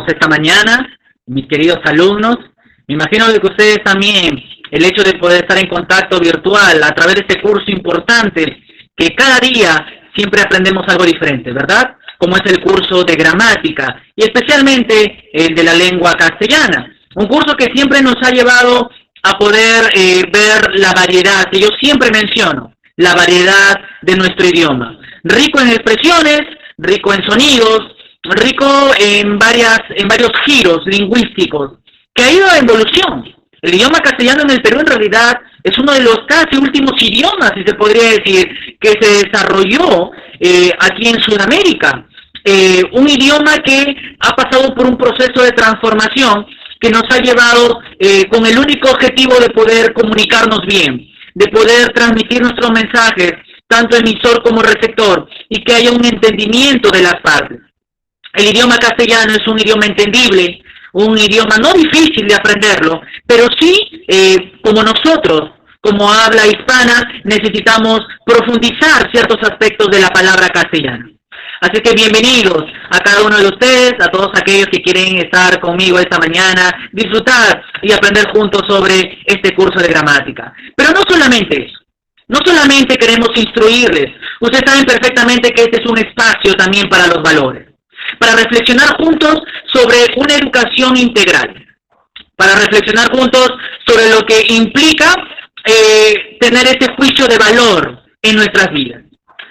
esta mañana, mis queridos alumnos. Me imagino que ustedes también, el hecho de poder estar en contacto virtual a través de este curso importante, que cada día siempre aprendemos algo diferente, ¿verdad? Como es el curso de gramática, y especialmente el de la lengua castellana. Un curso que siempre nos ha llevado a poder ver la variedad, que yo siempre menciono, la variedad de nuestro idioma. Rico en expresiones, rico en sonidos, rico en varios giros lingüísticos, que ha ido a evolución. El idioma castellano en el Perú en realidad es uno de los casi últimos idiomas, si se podría decir, que se desarrolló aquí en Sudamérica. Un idioma que ha pasado por un proceso de transformación que nos ha llevado con el único objetivo de poder comunicarnos bien, de poder transmitir nuestros mensajes, tanto emisor como receptor, y que haya un entendimiento de las partes. El idioma castellano es un idioma entendible, un idioma no difícil de aprenderlo, pero sí, como nosotros, como habla hispana, necesitamos profundizar ciertos aspectos de la palabra castellana. Así que bienvenidos a cada uno de ustedes, a todos aquellos que quieren estar conmigo esta mañana, disfrutar y aprender juntos sobre este curso de gramática. Pero no solamente eso, no solamente queremos instruirles, ustedes saben perfectamente que este es un espacio también para los valores, para reflexionar juntos sobre una educación integral, para reflexionar juntos sobre lo que implica tener ese juicio de valor en nuestras vidas.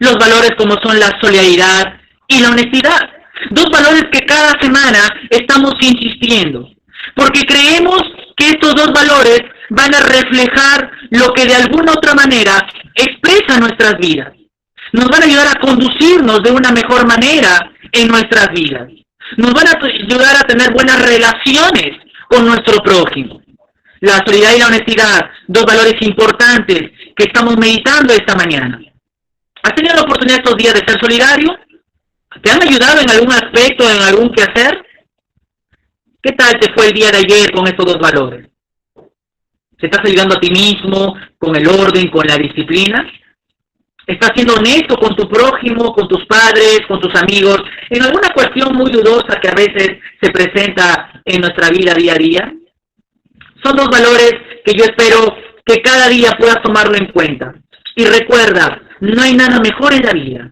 Los valores como son la solidaridad y la honestidad. Dos valores que cada semana estamos insistiendo, porque creemos que estos dos valores van a reflejar lo que de alguna otra manera expresa nuestras vidas. Nos van a ayudar a conducirnos de una mejor manera en nuestras vidas. Nos van a ayudar a tener buenas relaciones con nuestro prójimo. La solidaridad y la honestidad, dos valores importantes que estamos meditando esta mañana. ¿Has tenido la oportunidad estos días de ser solidario? ¿Te han ayudado en algún aspecto, en algún quehacer? ¿Qué tal te fue el día de ayer con estos dos valores? ¿Te estás ayudando a ti mismo con el orden, con la disciplina? ¿Estás siendo honesto con tu prójimo, con tus padres, con tus amigos, en alguna cuestión muy dudosa que a veces se presenta en nuestra vida día a día? Son dos valores que yo espero que cada día puedas tomarlo en cuenta. Y recuerda, no hay nada mejor en la vida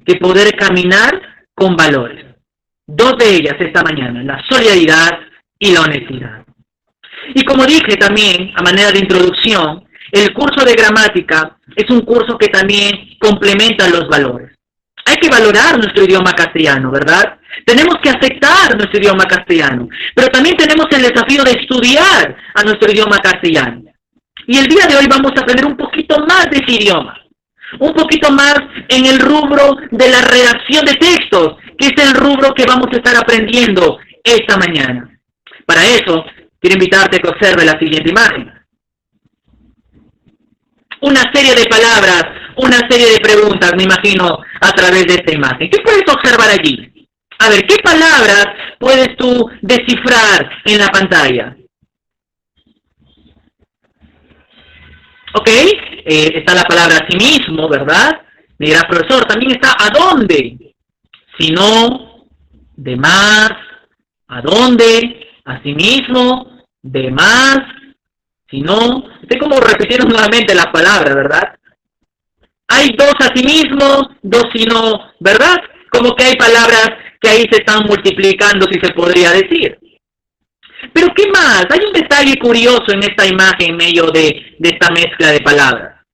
que poder caminar con valores. Dos de ellas esta mañana, la solidaridad y la honestidad. Y como dije también, a manera de introducción, el curso de gramática es un curso que también complementa los valores. Hay que valorar nuestro idioma castellano, ¿verdad? Tenemos que aceptar nuestro idioma castellano, pero también tenemos el desafío de estudiar a nuestro idioma castellano. Y el día de hoy vamos a aprender un poquito más de ese idioma, un poquito más en el rubro de la redacción de textos, que es el rubro que vamos a estar aprendiendo esta mañana. Para eso, quiero invitarte a que observe la siguiente imagen. Una serie de palabras, una serie de preguntas, me imagino, a través de esta imagen. ¿Qué puedes observar allí? A ver, ¿qué palabras puedes tú descifrar en la pantalla? Ok, está la palabra asimismo, ¿verdad? Me dirá, profesor, también está ¿a dónde? Si no, de más, ¿a dónde? Asimismo, de más, si no. Estoy como repitiendo nuevamente las palabras, ¿verdad? Hay dos asimismo, dos si no, ¿verdad? Como que hay palabras que ahí se están multiplicando, si se podría decir. Pero ¿qué más? Hay un detalle curioso en esta imagen en medio de esta mezcla de palabras.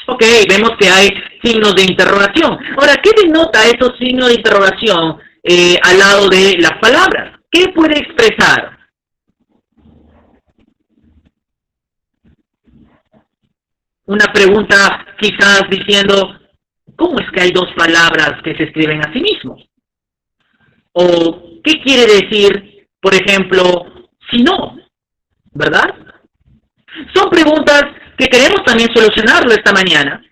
Ok, vemos que hay signos de interrogación. Ahora, ¿qué denota esos signos de interrogación al lado de las palabras? ¿Qué puede expresar? Una pregunta quizás diciendo, ¿cómo es que hay dos palabras que se escriben a sí mismos? ¿O qué quiere decir, por ejemplo, si no? ¿Verdad? Son preguntas que queremos también solucionarlo esta mañana.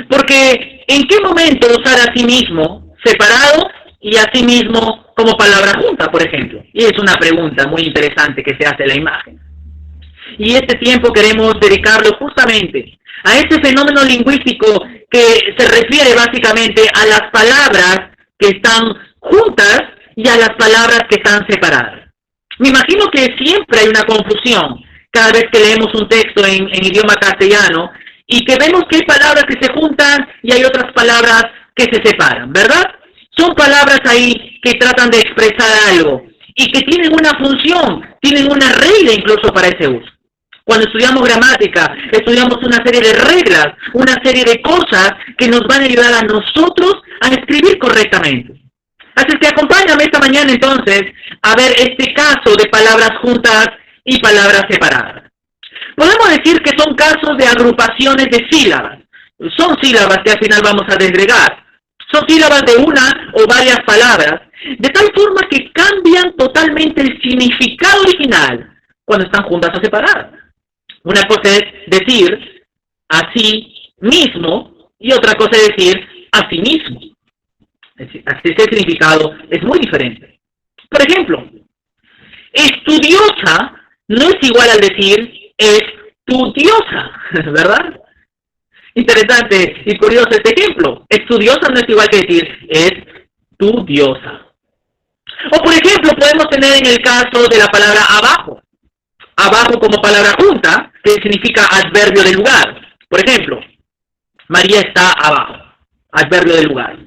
Porque ¿en qué momento usar a sí mismo separado y a sí mismo como palabra junta, por ejemplo? Y es una pregunta muy interesante que se hace en la imagen. Y este tiempo queremos dedicarlo justamente a ese fenómeno lingüístico que se refiere básicamente a las palabras que están juntas y a las palabras que están separadas. Me imagino que siempre hay una confusión cada vez que leemos un texto en idioma castellano y que vemos que hay palabras que se juntan y hay otras palabras que se separan, ¿verdad? Son palabras ahí que tratan de expresar algo y que tienen una función, tienen una regla incluso para ese uso. Cuando estudiamos gramática, estudiamos una serie de reglas, una serie de cosas que nos van a ayudar a nosotros a escribir correctamente. Así que acompáñame esta mañana entonces a ver este caso de palabras juntas y palabras separadas. Podemos decir que son casos de agrupaciones de sílabas. Son sílabas que al final vamos a desagregar. Son sílabas de una o varias palabras, de tal forma que cambian totalmente el significado original cuando están juntas o separadas. Una cosa es decir así mismo y otra cosa es decir así mismo. Ese significado es muy diferente. Por ejemplo, estudiosa no es igual al decir estudiosa, ¿verdad? Interesante y curioso este ejemplo. Estudiosa no es igual que decir estudiosa. O por ejemplo, podemos tener en el caso de la palabra abajo. Abajo como palabra junta, que significa adverbio de lugar. Por ejemplo, María está abajo, adverbio de lugar.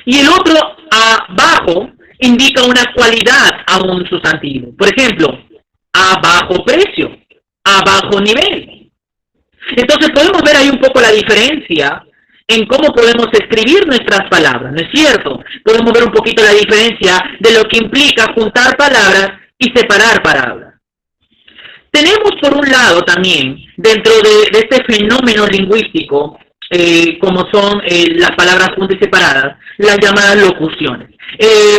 Y el otro abajo indica una cualidad a un sustantivo. Por ejemplo, a bajo precio, a bajo nivel. Entonces podemos ver ahí un poco la diferencia en cómo podemos escribir nuestras palabras, ¿no es cierto? Podemos ver un poquito la diferencia de lo que implica juntar palabras y separar palabras. Tenemos por un lado también, dentro de este fenómeno lingüístico, como son las palabras juntas y separadas, las llamadas locuciones.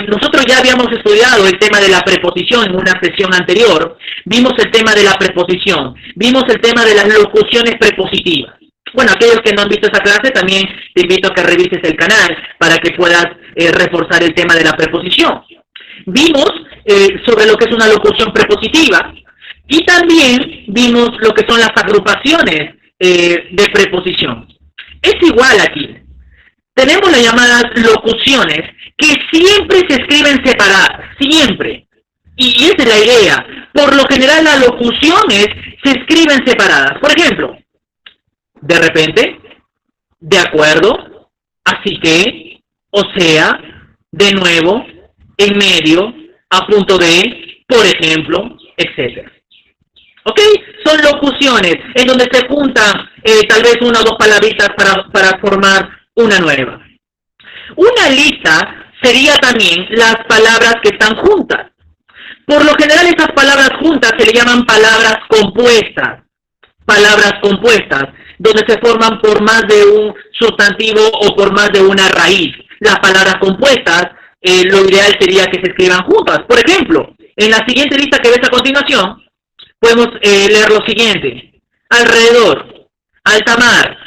Nosotros ya habíamos estudiado el tema de la preposición en una sesión anterior, vimos el tema de la preposición, vimos el tema de las locuciones prepositivas. Bueno, aquellos que no han visto esa clase, también te invito a que revises el canal para que puedas reforzar el tema de la preposición. Vimos sobre lo que es una locución prepositiva y también vimos lo que son las agrupaciones de preposición. Es igual aquí. Tenemos las llamadas locuciones que siempre se escriben separadas, siempre. Y esa es la idea. Por lo general las locuciones se escriben separadas. Por ejemplo, de repente, de acuerdo, así que, o sea, de nuevo, en medio, a punto de, por ejemplo, etc. ¿Ok? Son locuciones en donde se juntan tal vez una o dos palabritas para formar una nueva. Una lista sería también las palabras que están juntas. Por lo general esas palabras juntas se le llaman palabras compuestas. Palabras compuestas, donde se forman por más de un sustantivo o por más de una raíz. Las palabras compuestas, lo ideal sería que se escriban juntas. Por ejemplo, en la siguiente lista que ves a continuación, podemos leer lo siguiente. Alrededor, alta mar,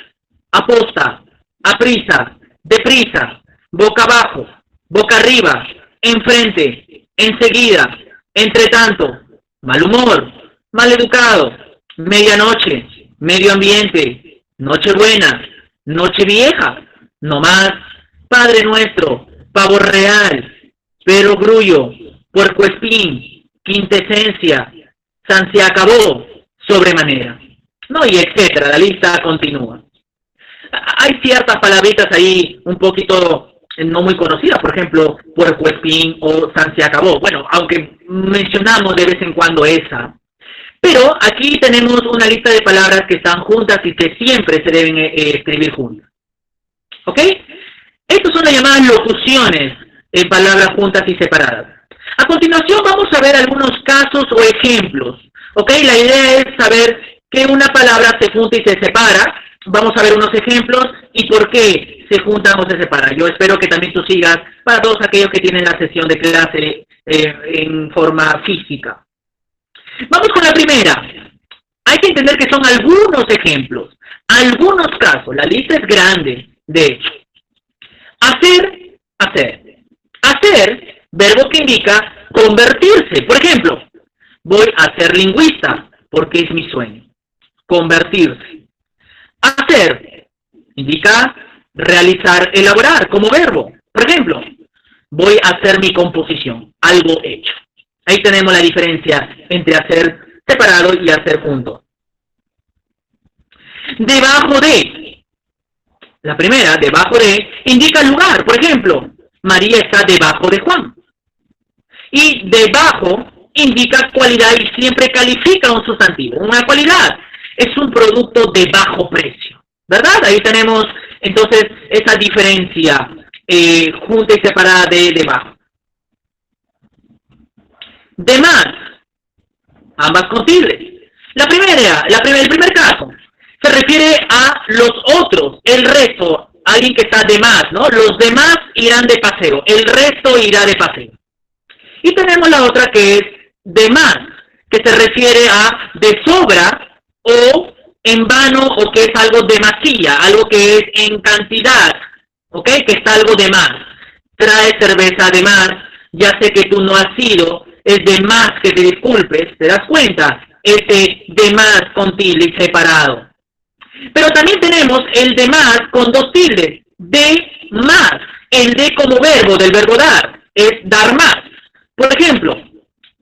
aposta, aprisa, deprisa, boca abajo, boca arriba, enfrente, enseguida, entretanto, mal humor, mal educado, medianoche, medio ambiente, noche buena, noche vieja, no más, Padre nuestro, pavo real, pero grullo, puercoespín, quintesencia, san se acabó, sobremanera. No, y etcétera, la lista continúa. Hay ciertas palabritas ahí un poquito no muy conocidas, por ejemplo, puercoespín o san se acabó. Bueno, aunque mencionamos de vez en cuando esa. Pero aquí tenemos una lista de palabras que están juntas y que siempre se deben escribir juntas. ¿Ok? Estas son las llamadas locuciones en palabras juntas y separadas. A continuación vamos a ver algunos casos o ejemplos. ¿Ok? La idea es saber que una palabra se junta y se separa. Vamos a ver unos ejemplos y por qué se juntan o se separan. Yo espero que también tú sigas para todos aquellos que tienen la sesión de clase en forma física. Vamos con la primera. Hay que entender que son algunos ejemplos, algunos casos. La lista es grande, de hecho. Hacer, hacer. Hacer, verbo que indica convertirse. Por ejemplo, voy a ser lingüista porque es mi sueño. Convertirse. Hacer indica realizar, elaborar como verbo. Por ejemplo, voy a hacer mi composición, algo hecho. Ahí tenemos la diferencia entre hacer separado y hacer junto. Debajo de. La primera, debajo de, indica el lugar. Por ejemplo, María está debajo de Juan. Y debajo indica cualidad y siempre califica un sustantivo. Una cualidad es un producto de bajo precio, ¿verdad? Ahí tenemos entonces esa diferencia junta y separada de debajo. De más, ambas con tilde. El primer caso se refiere a los otros, el resto, alguien que está de más, ¿no? Los demás irán de paseo, el resto irá de paseo. Y tenemos la otra que es de más, que se refiere a de sobra o en vano o que es algo de masilla, algo que es en cantidad, ¿ok? Que está algo de más. Trae cerveza de más, ya sé que tú no has ido, es de más que te disculpes, ¿te das cuenta? Ese de más con tilde y separado. Pero también tenemos el de más con dos tildes, de más, el de como verbo del verbo dar, es dar más. Por ejemplo,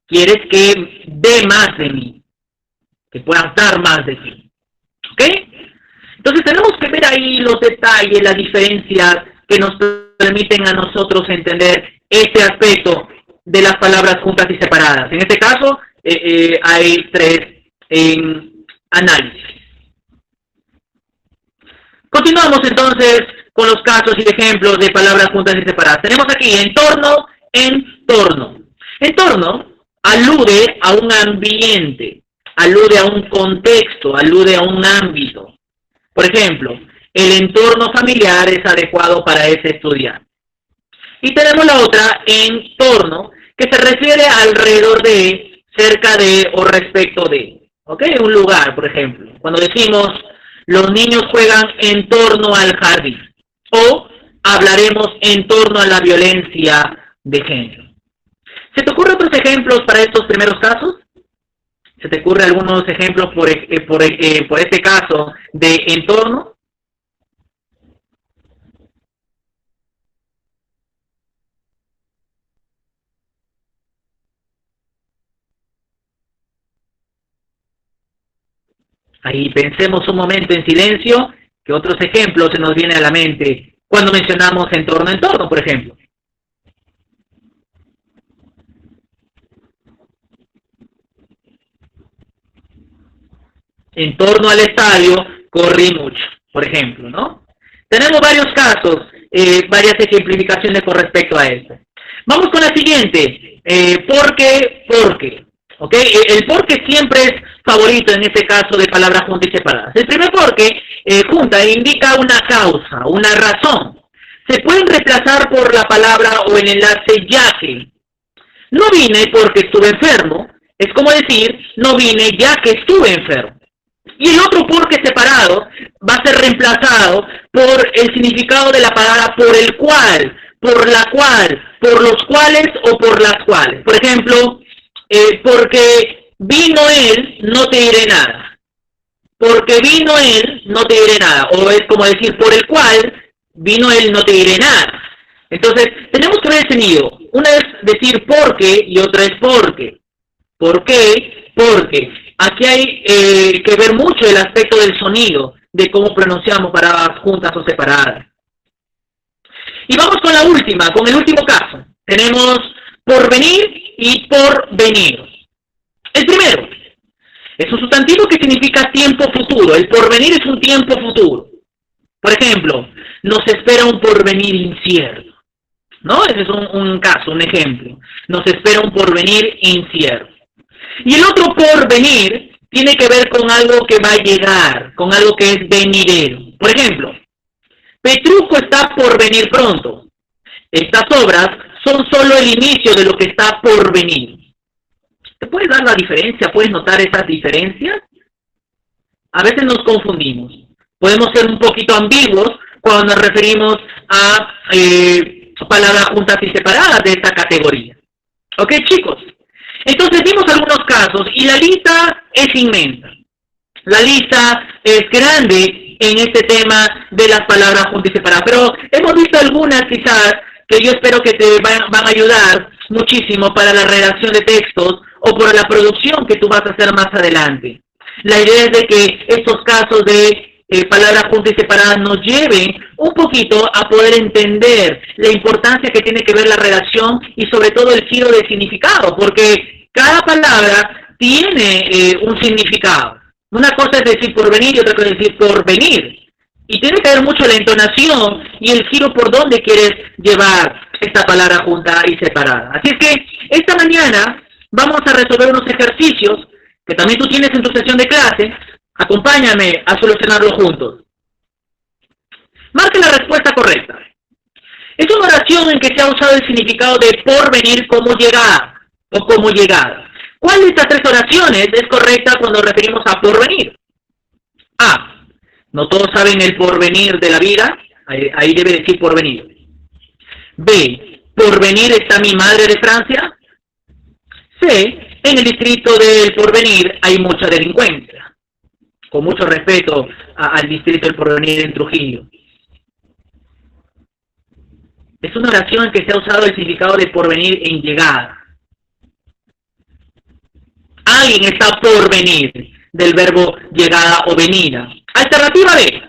quieres que dé más de mí, que puedas dar más de ti. ¿Ok? Entonces tenemos que ver ahí los detalles, las diferencias que nos permiten a nosotros entender este aspecto de las palabras juntas y separadas. En este caso, hay tres análisis. Continuamos entonces con los casos y ejemplos de palabras juntas y separadas. Tenemos aquí entorno, entorno. Entorno alude a un ambiente, alude a un contexto, alude a un ámbito. Por ejemplo, el entorno familiar es adecuado para ese estudiante. Y tenemos la otra, entorno, que se refiere alrededor de, cerca de o respecto de. ¿Ok? Un lugar, por ejemplo. Cuando decimos, los niños juegan en torno al jardín. O hablaremos en torno a la violencia de género. ¿Se te ocurren otros ejemplos para estos primeros casos? ¿Se te ocurren algunos ejemplos por este caso de entorno? Ahí pensemos un momento en silencio, que otros ejemplos se nos vienen a la mente cuando mencionamos entorno, entorno, por ejemplo. En torno al estadio corrí mucho, por ejemplo, ¿no? Tenemos varios casos, varias ejemplificaciones con respecto a esto. Vamos con la siguiente, porque, ¿ok? El porque siempre es favorito en este caso de palabras juntas y separadas. El primer porque, junta, indica una causa, una razón. Se pueden reemplazar por la palabra o el enlace ya que. No vine porque estuve enfermo, es como decir, no vine ya que estuve enfermo. Y el otro porque separado va a ser reemplazado por el significado de la palabra por el cual, por la cual, por los cuales o por las cuales. Por ejemplo, porque vino él, no te diré nada. Porque vino él, no te diré nada. O es como decir, por el cual, vino él, no te diré nada. Entonces, tenemos que ver el sonido. Una es decir porque y otra es porque. ¿Por qué? Porque. Aquí hay que ver mucho el aspecto del sonido, de cómo pronunciamos palabras juntas o separadas. Y vamos con la última, con el último caso. Tenemos por venir y por venir. El primero es un sustantivo que significa tiempo futuro. El porvenir es un tiempo futuro. Por ejemplo, nos espera un porvenir incierto, ¿no? Ese es un caso, un ejemplo. Nos espera un porvenir incierto. Y el otro porvenir tiene que ver con algo que va a llegar, con algo que es venidero. Por ejemplo, Petruco está por venir pronto. Estas obras son solo el inicio de lo que está por venir. ¿Te puedes dar la diferencia? ¿Puedes notar esas diferencias? A veces nos confundimos. Podemos ser un poquito ambiguos cuando nos referimos a palabras juntas y separadas de esta categoría. ¿Ok, chicos? Entonces vimos algunos casos y la lista es inmensa. La lista es grande en este tema de las palabras juntas y separadas. Pero hemos visto algunas quizás que yo espero que te van a ayudar muchísimo para la redacción de textos o para la producción que tú vas a hacer más adelante. La idea es de que estos casos de palabras juntas y separadas nos lleven un poquito a poder entender la importancia que tiene que ver la redacción y sobre todo el giro de significado, porque cada palabra tiene un significado. Una cosa es decir porvenir y otra cosa es decir porvenir. Y tiene que ver mucho la entonación y el giro por donde quieres llevar esta palabra junta y separada. Así es que esta mañana vamos a resolver unos ejercicios que también tú tienes en tu sesión de clase. Acompáñame a solucionarlo juntos. Marque la respuesta correcta. Es una oración en que se ha usado el significado de porvenir como llegada o como llegada. ¿Cuál de estas tres oraciones es correcta cuando nos referimos a porvenir? A. No todos saben el porvenir de la vida. Ahí debe decir porvenir. B. Porvenir está mi madre de Francia. C. En el distrito del Porvenir hay mucha delincuencia. Con mucho respeto al distrito del Porvenir en Trujillo. Es una oración en que se ha usado el significado de porvenir en llegada. Alguien está por venir, del verbo llegada o venida. Alternativa B.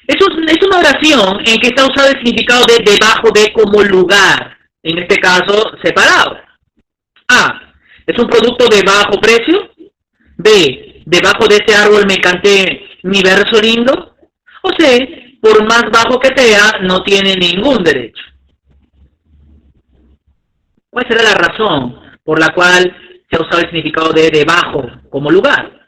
Es una oración en que está usado el significado de debajo de como lugar, en este caso separado. A. Es un producto de bajo precio. B. Debajo de ese árbol me canté mi verso lindo. O C. Por más bajo que sea, no tiene ningún derecho. ¿Cuál será la razón por la cual se ha usado el significado de debajo como lugar?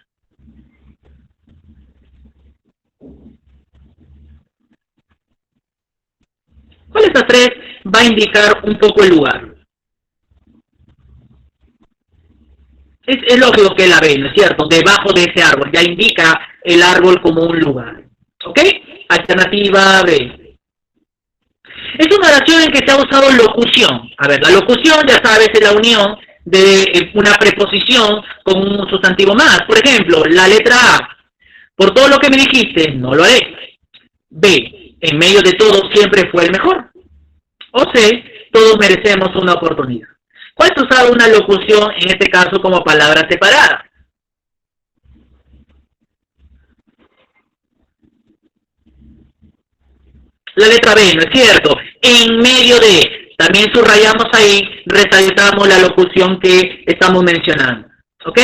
¿Cuál de estas tres va a indicar un poco el lugar? Es lógico que la B, ¿no es cierto? Debajo de ese árbol, ya indica el árbol como un lugar. ¿Ok? Alternativa B. Es una oración en que se ha usado locución. A ver, la locución, ya sabes, es la unión de una preposición con un sustantivo más. Por ejemplo, la letra A. Por todo lo que me dijiste, no lo haré. B. En medio de todo siempre fue el mejor. O C. Todos merecemos una oportunidad. ¿Cuál es usada una locución, en este caso, como palabra separada? La letra B, ¿no es cierto? En medio de, también subrayamos ahí, resaltamos la locución que estamos mencionando. ¿Ok?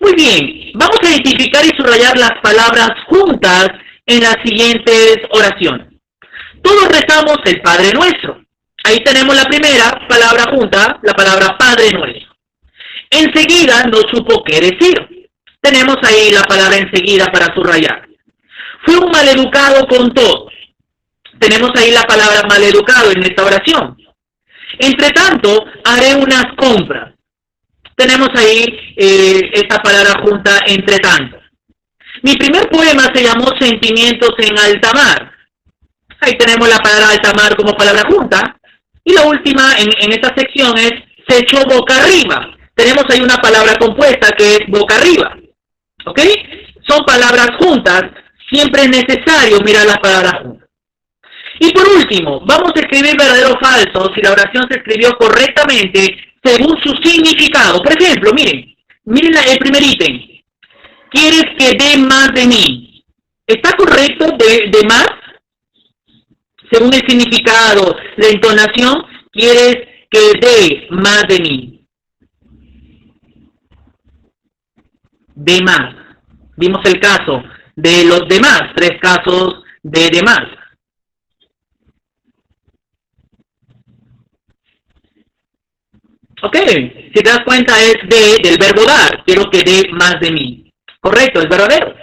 Muy bien, vamos a identificar y subrayar las palabras juntas en las siguientes oraciones. Todos rezamos el Padre Nuestro. Ahí tenemos la primera palabra junta, la palabra Padre Nuestro. Enseguida no supo qué decir. Tenemos ahí la palabra enseguida para subrayar. Fue un maleducado con todos. Tenemos ahí la palabra maleducado en esta oración. Entre tanto, haré unas compras. Tenemos ahí esta palabra junta, entre tanto. Mi primer poema se llamó Sentimientos en alta mar. Ahí tenemos la palabra alta mar como palabra junta. Y la última en esta sección es se echó boca arriba. Tenemos ahí una palabra compuesta que es boca arriba. ¿Ok? Son palabras juntas. Siempre es necesario mirar las palabras juntas. Y por último, vamos a escribir verdadero o falso si la oración se escribió correctamente según su significado. Por ejemplo, miren el primer ítem. ¿Quieres que dé más de mí? ¿Está correcto de más? Según el significado, la entonación, ¿quieres que dé más de mí? De más. Vimos el caso de los demás, 3 casos de demás. Ok, si te das cuenta es del verbo dar, quiero que dé más de mí. Correcto, es verdadero.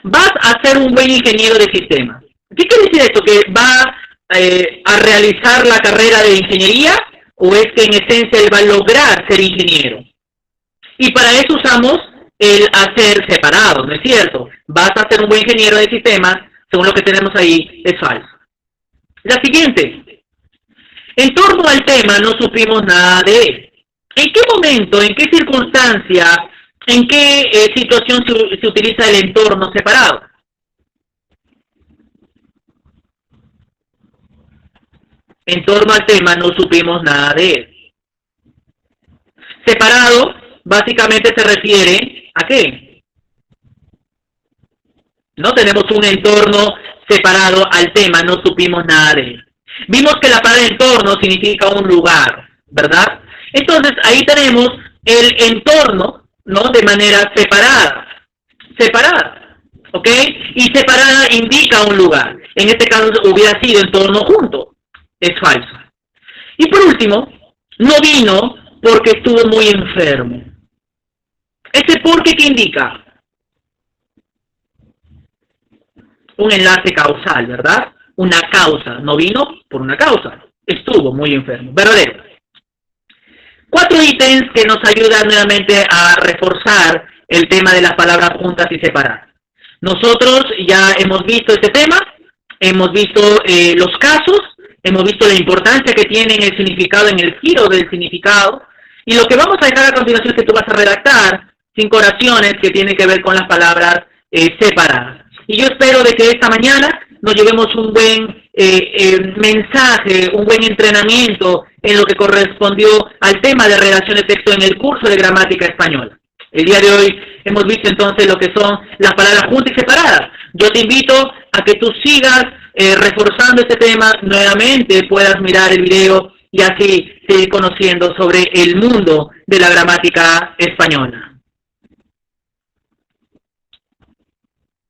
Vas a ser un buen ingeniero de sistemas. ¿Qué quiere decir esto? ¿Que va a realizar la carrera de ingeniería o es que en esencia él va a lograr ser ingeniero? Y para eso usamos el hacer separado, ¿no es cierto? Vas a ser un buen ingeniero de sistemas, según lo que tenemos ahí, es falso. La siguiente. En torno al tema no supimos nada de él. ¿En qué momento, en qué circunstancia ¿En qué situación se utiliza el entorno separado? En torno al tema no supimos nada de él. Separado básicamente se refiere ¿a qué? No tenemos un entorno separado al tema, no supimos nada de él. Vimos que la palabra entorno significa un lugar, ¿verdad? Entonces ahí tenemos el entorno, ¿no? De manera separada, separada, ¿ok? Y separada indica un lugar. En este caso hubiera sido entorno junto, es falso. Y por último, no vino porque estuvo muy enfermo. ¿Ese por qué qué indica? Un enlace causal, ¿verdad? Una causa. No vino por una causa. Estuvo muy enfermo. Verdadero. 4 ítems que nos ayudan nuevamente a reforzar el tema de las palabras juntas y separadas. Nosotros ya hemos visto este tema, hemos visto los casos, hemos visto la importancia que tiene en el significado, en el giro del significado, y lo que vamos a dejar a continuación es que tú vas a redactar 5 oraciones que tienen que ver con las palabras separadas. Y yo espero de que esta mañana nos llevemos un buen mensaje, un buen entrenamiento en lo que correspondió al tema de redacción de texto en el curso de gramática española. El día de hoy hemos visto entonces lo que son las palabras juntas y separadas. Yo te invito a que tú sigas reforzando este tema, nuevamente puedas mirar el video y así seguir conociendo sobre el mundo de la gramática española.